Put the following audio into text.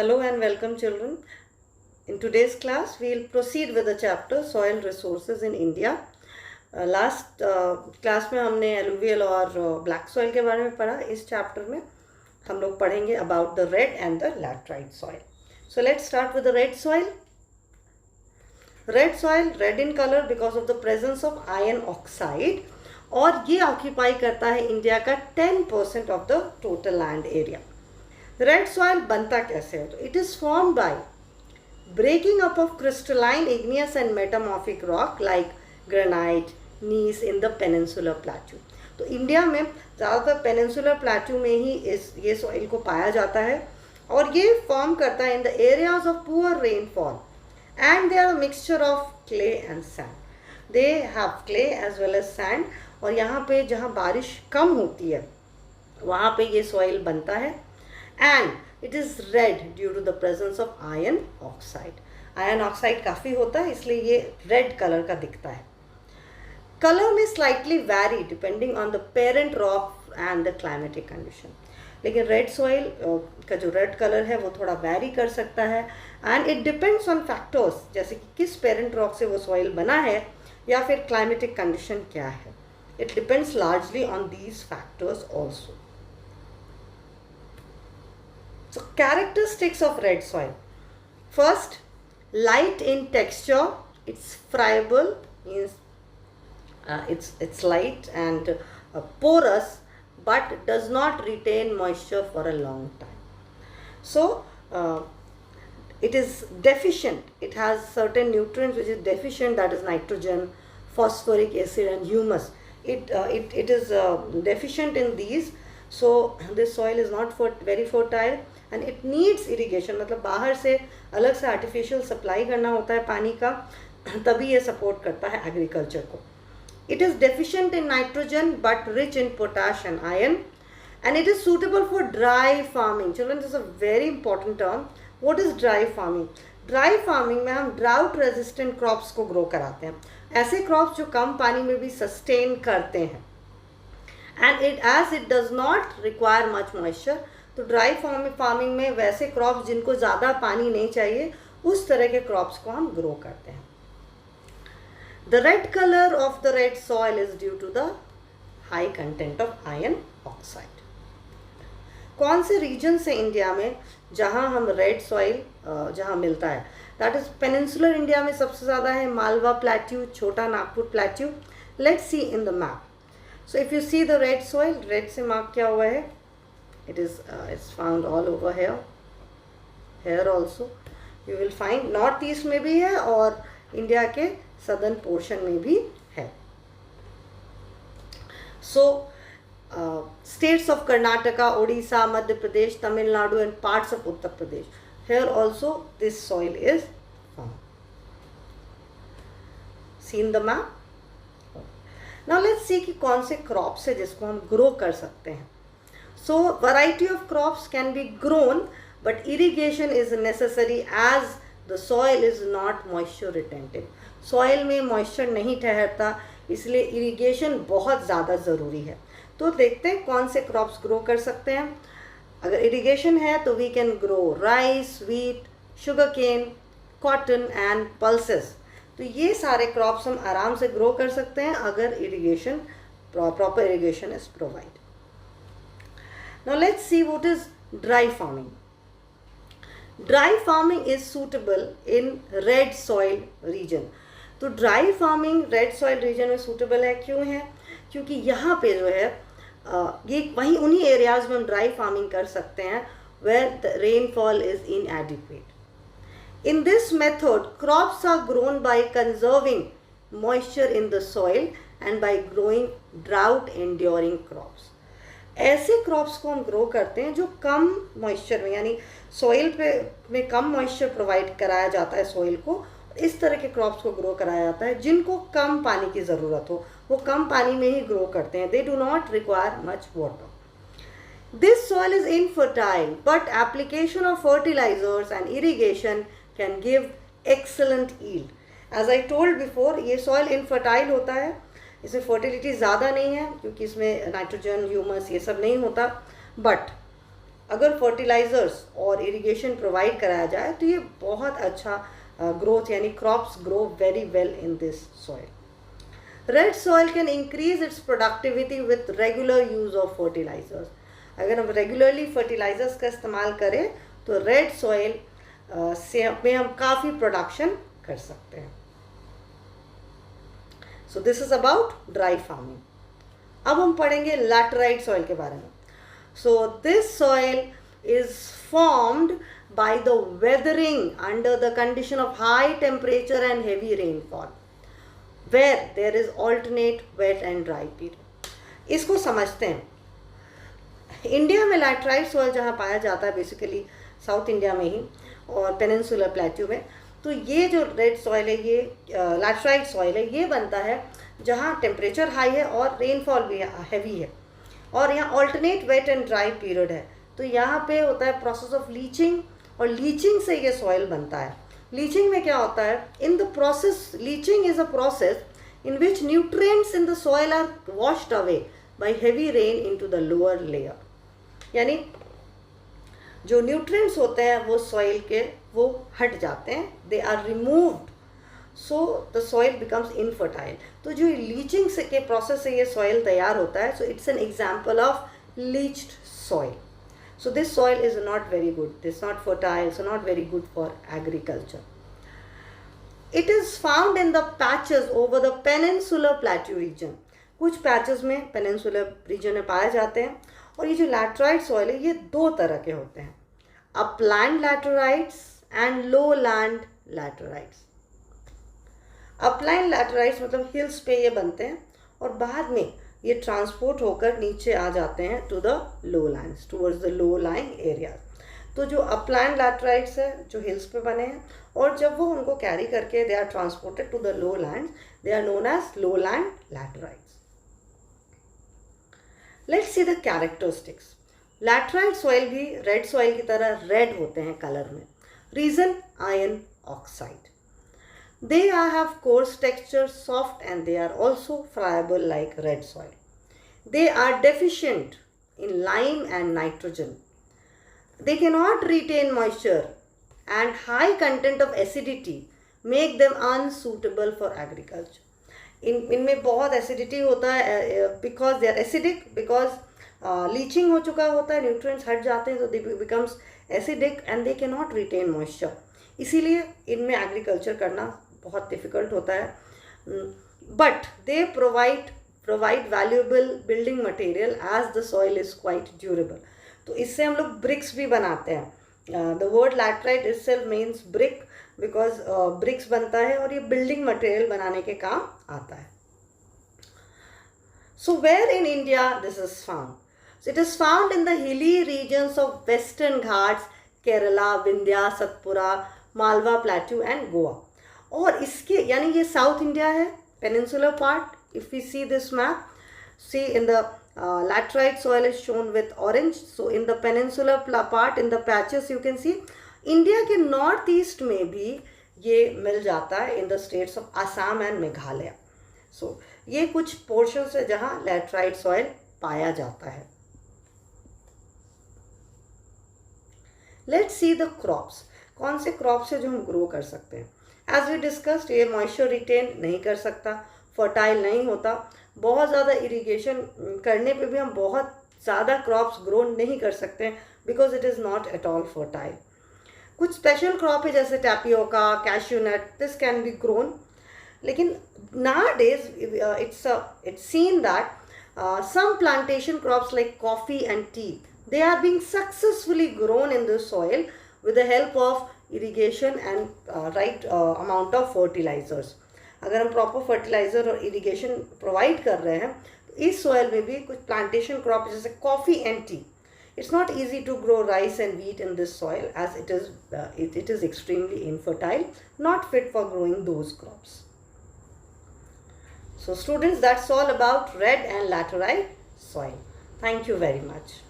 Hello and welcome, children. In today's class, we'll proceed with the chapter Soil Resources in India. Last class में हमने alluvial और black soil के बारे में पढ़ा. इस chapter में हम लोग पढ़ेंगे about the red and the laterite soil. So let's start with the red soil. Red soil, red in color because of the presence of iron oxide, और ये ऑक्यूपाई करता है इंडिया का 10% of the total land area. Red soil बनता कैसे है? तो it is form by breaking up of crystalline igneous and metamorphic rock like granite, gneiss in the peninsular plateau. तो इंडिया में ज़्यादातर पेनिनसुलर प्लेट्यू में ही ये सॉइल को पाया जाता है, और ये फॉर्म करता है in the areas of poor rainfall and they are mixture of clay and sand. They have clay as well as sand, और यहाँ पे जहाँ बारिश कम होती है वहाँ पे ये सॉइल बनता है. And it is red due to the presence of iron oxide. Iron oxide काफ़ी होता है, इसलिए ये रेड कलर का दिखता है. कलर में slightly vary depending on the parent rock and the climatic condition. लेकिन रेड सॉइल का जो रेड कलर है वो थोड़ा वैरी कर सकता है, and it depends on factors, जैसे कि किस पेरेंट रॉक से वो सॉइल बना है या फिर क्लाइमेटिक कंडीशन क्या है. It depends largely on these factors also. So characteristics of red soil. First, light in texture. It's friable, means it's light and porous, but does not retain moisture for a long time. So it is deficient. It has certain nutrients which is deficient, that is nitrogen, phosphoric acid and humus. It is deficient in these, so this soil is not very fertile and it needs irrigation. मतलब बाहर से अलग से artificial supply करना होता है पानी का, तभी ये support करता है agriculture को. It is deficient in nitrogen but rich in potash and iron, and it is suitable for dry farming. Children, this is a very important term. What is dry farming? Dry farming में हम drought resistant crops को grow कराते हैं, ऐसे crops जो कम पानी में भी सस्टेन करते हैं, and it does not require much moisture. तो ड्राई फार्मिंग में वैसे क्रॉप्स जिनको ज़्यादा पानी नहीं चाहिए, उस तरह के क्रॉप्स को हम ग्रो करते हैं. The red colour of the red soil is due to the high content of iron oxide. कौन से रीजन से इंडिया में जहाँ हम रेड सॉइल जहाँ मिलता है? दैट इज पेनिनसुलर इंडिया में सबसे ज़्यादा है मालवा प्लेट्यू, छोटा Nagpur plateau. Let's see in the map. So if you see the red soil, red से मार्क किया हुआ है, it is found all over here also. You will find north east में भी है और इंडिया के सदर्न पोर्शन में भी है. सो states of Karnataka, Odisha, Madhya Pradesh, Tamil Nadu and parts of Uttar Pradesh. Here also this soil is found. Seen the map? Now let's see कि कौन से crops है जिसको हम grow कर सकते हैं. So variety of crops can be grown, but irrigation is necessary as the soil is not moisture retentive. Soil में moisture नहीं ठहरता, इसलिए irrigation बहुत ज़्यादा ज़रूरी है. तो देखते हैं कौन से क्रॉप्स ग्रो कर सकते हैं. अगर इरिगेशन है तो we can grow rice, wheat, sugarcane, cotton and pulses. तो ये सारे क्रॉप्स हम आराम से ग्रो कर सकते हैं अगर irrigation, proper irrigation is provide. Now let's see what is dry farming. Dry farming is suitable in red soil region. तो dry farming red soil region में सूटेबल है. क्यों है? क्योंकि यहाँ पे जो है ये वहीं उन्हीं एरियाज में हम ड्राई फार्मिंग कर सकते हैं where the rainfall is inadequate. In this method crops are grown by conserving moisture in the soil and by growing drought enduring crops. ऐसे क्रॉप्स को हम ग्रो करते हैं जो कम मॉइस्चर में, यानी सॉइल पे में कम मॉइस्चर प्रोवाइड कराया जाता है सॉइल को. इस तरह के क्रॉप्स को ग्रो कराया जाता है जिनको कम पानी की ज़रूरत हो, वो कम पानी में ही ग्रो करते हैं. They do not require much water. This soil is infertile but application of fertilisers and irrigation can give excellent yield. As I told before, ये सॉइल इनफर्टाइल होता है, इसमें फर्टिलिटी ज़्यादा नहीं है क्योंकि इसमें नाइट्रोजन, ह्यूमस ये सब नहीं होता, बट अगर फर्टिलाइजर्स और इरिगेशन प्रोवाइड कराया जाए तो ये बहुत अच्छा ग्रोथ यानी crops grow very well in this soil. Red soil can increase its productivity with regular use of fertilisers. अगर हम रेगुलरली फर्टिलाइजर्स का इस्तेमाल करें तो रेड सॉइल से में हम काफ़ी प्रोडक्शन कर सकते हैं। So this is about dry farming. अब हम पढ़ेंगे लैटराइट सॉइल के बारे में। So this soil is formed by the weathering under the condition of high temperature and heavy rainfall where there is alternate wet and dry period। इसको समझते हैं। India में लैटराइट सॉइल जहाँ पाया जाता है बेसिकली साउथ इंडिया में ही और पेनिनसुलर प्लेट्यू में, तो ये जो रेड सॉइल है ये लैटराइट सॉइल है, ये बनता है जहाँ टेम्परेचर हाई है और रेनफॉल भी हैवी है और यहाँ alternate wet and dry period है। तो यहाँ पे होता है प्रोसेस ऑफ लीचिंग और लीचिंग से ये सॉइल बनता है। लीचिंग में क्या होता है, in the process leaching is a process in which nutrients in the soil are washed away by heavy rain into the lower layer. यानी जो न्यूट्रिएंट्स होते हैं वो सॉइल के वो हट जाते हैं, they are removed, so the soil becomes infertile. तो जो लीचिंग से के प्रोसेस से ये सॉइल तैयार होता है, so it's an example of leached soil. So this soil is not very good, it's not fertile, so not very good for agriculture. It is found in the patches over the peninsular plateau region। कुछ patches में peninsular reason में पाए जाते हैं। और ये जो laterite soil है ये दो तरह के होते हैं, upland laterites and low land laterites. Upland laterites मतलब हिल्स पे ये बनते हैं और बाद में ये ट्रांसपोर्ट होकर नीचे आ जाते हैं to the low lands, towards the low lying area. तो जो अपलैंड लैटराइट्स है जो हिल्स पे बने हैं और जब वो उनको कैरी करके they are transported to the low land, they are known as low land laterites. Let's see the characteristics. Laterite soil भी रेड सॉइल की तरह रेड होते हैं कलर में। Reason iron oxide. They have coarse texture, soft, and they are also friable like red soil. They are deficient in lime and nitrogen. They cannot retain moisture and high content of acidity make them unsuitable for agriculture. इनमें बहुत acidity होता है because they are acidic, because leaching हो चुका होता है, nutrients हट जाते हैं तो they becomes acidic and they cannot retain moisture. इसीलिए इनमें एग्रीकल्चर करना बहुत डिफ़िकल्ट होता है। But they provide valuable building material as the soil is quite durable. तो इससे हम लोग ब्रिक्स भी बनाते हैं। The word laterite itself means brick because bricks बनता है और ये बिल्डिंग मटेरियल बनाने के काम आता है। So where in India this is found? So it is found in the hilly regions of Western Ghats, Kerala, Vindhya, Satpura, Malwa Plateau and Goa. और इसके यानी ये साउथ इंडिया है, peninsular part. If we see this map, see in the laterite soil is shown with orange. So in the peninsular part, in the patches you can see India के north east में भी ये मिल जाता है in the states of Assam and Meghalaya. So ये कुछ portions है जहाँ लैटराइट सॉइल पाया जाता है। Let's see the crops. कौन से क्रॉप्स है जो हम ग्रो कर सकते हैं? एज वी डिस्कस्ड, ये मॉइस्चर रिटेन नहीं कर सकता, फर्टाइल नहीं होता, बहुत ज़्यादा इरिगेशन करने पे भी हम बहुत ज़्यादा क्रॉप्स ग्रो नहीं कर सकते हैं because it is not at all fertile. कुछ स्पेशल क्रॉप है जैसे tapioca, cashew nut, this can be grown. लेकिन nowadays it's seen that some plantation crops like coffee and tea, they are being successfully grown in the soil with the help of irrigation and right amount of fertilizers. अगर हम proper fertiliser और irrigation provide कर रहे हैं तो इस soil में भी कुछ प्लांटेशन क्रॉप जैसे coffee and T, it's not easy to grow rice and wheat in this soil as it is extremely infertile, not fit for growing those crops. So students, that's all about red and laterite soil. Thank you very much.